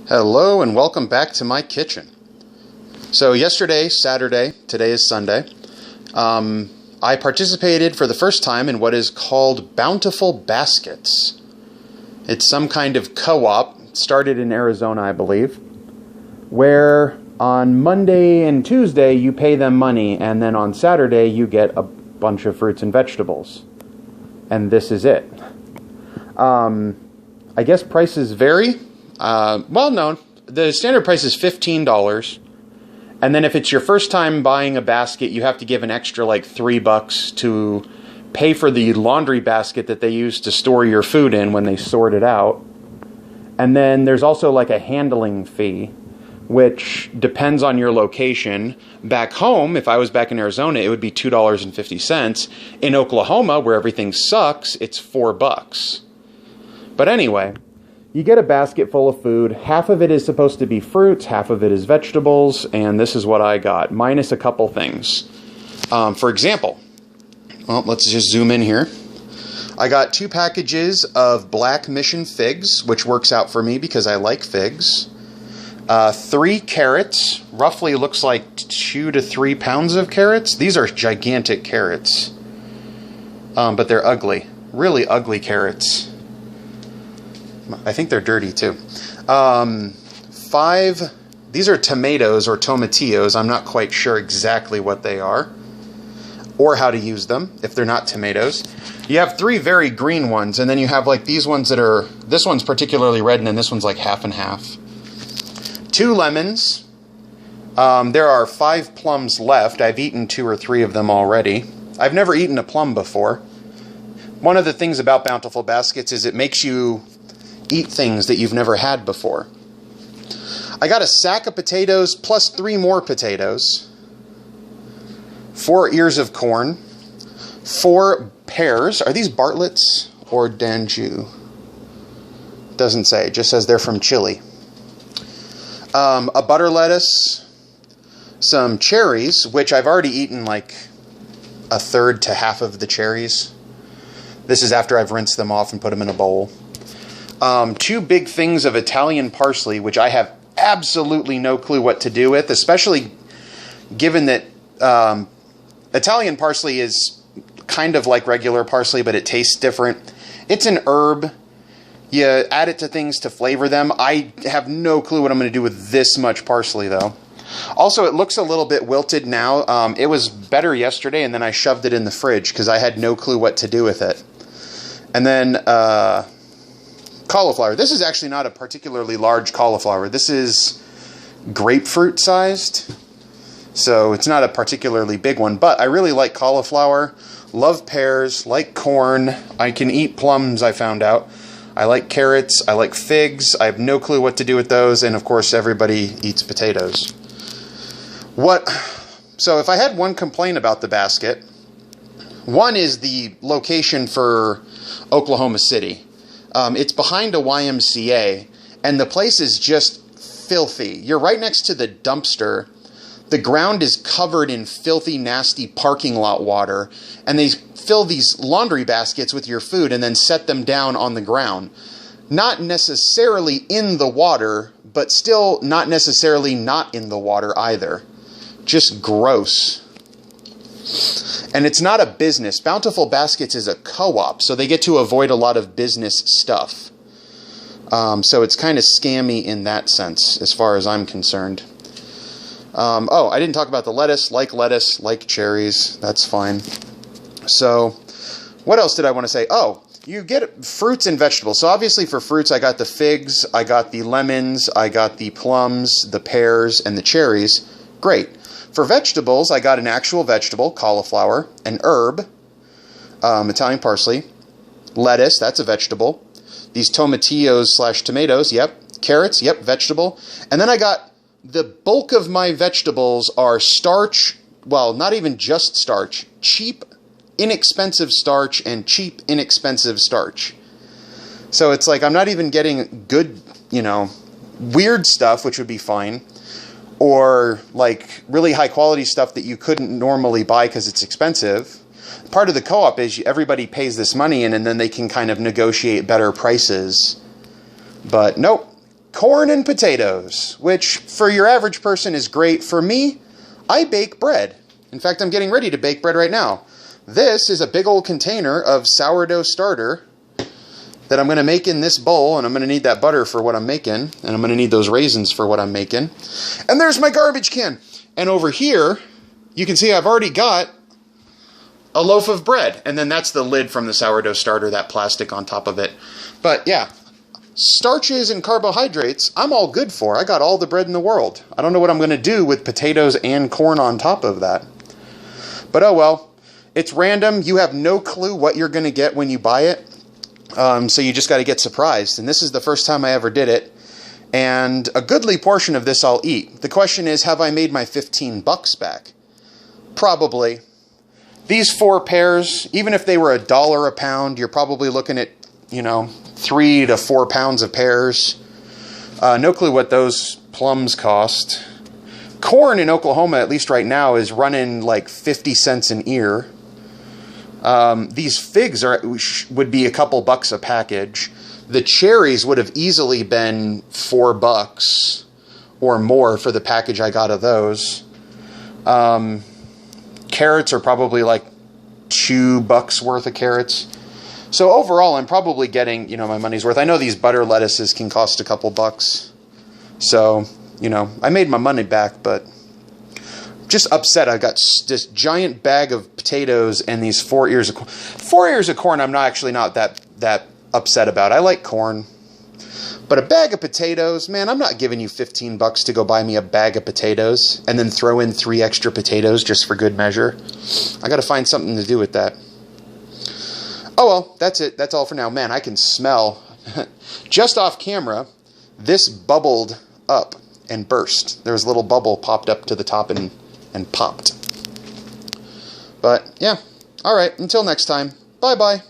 Hello and welcome back to my kitchen. So yesterday, Saturday, today is Sunday, I participated for the first time in what is called Bountiful Baskets. It's some kind of co-op, started in Arizona I believe, where on Monday and Tuesday you pay them money and then on Saturday you get a bunch of fruits and vegetables. And this is it. I guess prices vary. Well, no, the standard price is $15, and then if it's your first time buying a basket, you have to give an extra like $3 to pay for the laundry basket that they use to store your food in when they sort it out. And then there's also like a handling fee, which depends on your location. Back home, if I was back in Arizona, it would be $2.50. In Oklahoma, where everything sucks, it's $4. But anyway, you get a basket full of food. Half of it is supposed to be fruits, half of it is vegetables, and this is what I got, minus a couple things. For example, well, let's just zoom in here. I got 2 packages of black mission figs, which works out for me because I like figs. 3 carrots, roughly looks like 2 to 3 pounds of carrots. These are gigantic carrots, but they're ugly, really ugly carrots. I think they're dirty too. 5, these are tomatoes or tomatillos. I'm not quite sure exactly what they are or how to use them if they're not tomatoes. You have 3 very green ones, and then you have like these ones that are, this one's particularly red, and then this one's like half and half. 2 lemons. There are 5 plums left. I've eaten 2 or 3 of them already. I've never eaten a plum before. One of the things about Bountiful Baskets is it makes you eat things that you've never had before. I got a sack of potatoes plus 3 more potatoes, 4 ears of corn, 4 pears. Are these Bartlett's or Danjou? Doesn't say, it just says they're from Chile. A butter lettuce, some cherries, which I've already eaten like a third to half of the cherries. This is after I've rinsed them off and put them in a bowl. 2 big things of Italian parsley, which I have absolutely no clue what to do with, especially given that Italian parsley is kind of like regular parsley, but it tastes different. It's an herb. You add it to things to flavor them. I have no clue what I'm going to do with this much parsley, though. Also, it looks a little bit wilted now. It was better yesterday, and then I shoved it in the fridge because I had no clue what to do with it. And then cauliflower. This is actually not a particularly large cauliflower. This is grapefruit sized, so it's not a particularly big one, but I really like cauliflower, love pears, like corn. I can eat plums, I found out. I like carrots, I like figs. I have no clue what to do with those, and of course everybody eats potatoes. So if I had one complaint about the basket, one is the location for Oklahoma City. It's behind a YMCA, and the place is just filthy. You're right next to the dumpster. The ground is covered in filthy, nasty parking lot water, and they fill these laundry baskets with your food and then set them down on the ground. Not necessarily in the water, but still not necessarily not in the water either. Just gross. And it's not a business. Bountiful Baskets is a co-op, so they get to avoid a lot of business stuff. So it's kind of scammy in that sense, as far as I'm concerned. Oh, I didn't talk about the lettuce, like cherries. That's fine. So, what else did I want to say? Oh, you get fruits and vegetables. So obviously for fruits, I got the figs, I got the lemons, I got the plums, the pears, and the cherries. Great. For vegetables, I got an actual vegetable, cauliflower, an herb, Italian parsley, lettuce, that's a vegetable, these tomatillos / tomatoes, yep, carrots, yep, vegetable, and then I got, the bulk of my vegetables are starch, well, not even just starch, cheap, inexpensive starch and cheap, inexpensive starch. So it's like I'm not even getting good, weird stuff, which would be fine, or like really high quality stuff that you couldn't normally buy because it's expensive. Part of the co-op is everybody pays this money in, and then they can kind of negotiate better prices. But nope, corn and potatoes, which for your average person is great. For me, I bake bread. In fact, I'm getting ready to bake bread right now. This is a big old container of sourdough starter that I'm going to make in this bowl, and I'm going to need that butter for what I'm making, and I'm going to need those raisins for what I'm making. And there's my garbage can. And over here, you can see I've already got a loaf of bread, and then that's the lid from the sourdough starter, that plastic on top of it. But yeah, starches and carbohydrates, I'm all good for. I got all the bread in the world. I don't know what I'm going to do with potatoes and corn on top of that. But oh well, it's random. You have no clue what you're going to get when you buy it. So you just got to get surprised. And this is the first time I ever did it. And a goodly portion of this I'll eat. The question is, have I made my 15 bucks back? Probably. These 4 pairs, even if they were $1 a pound, you're probably looking at, 3 to 4 pounds of pears. No clue what those plums cost. Corn in Oklahoma, at least right now, is running like 50 cents an ear. These figs would be a couple bucks a package. The cherries would have easily been $4 or more for the package I got of those. Carrots are probably like $2 worth of carrots. So overall, I'm probably getting, my money's worth. I know these butter lettuces can cost a couple bucks. So, I made my money back, but just upset. I got this giant bag of potatoes and these 4 ears of corn. 4 ears of corn, I'm not that upset about. I like corn. But a bag of potatoes, man, I'm not giving you 15 bucks to go buy me a bag of potatoes and then throw in 3 extra potatoes just for good measure. I got to find something to do with that. Oh well, that's it. That's all for now. Man, I can smell, just off camera, this bubbled up and burst. There was a little bubble popped up to the top and popped. But yeah, all right, until next time, bye-bye.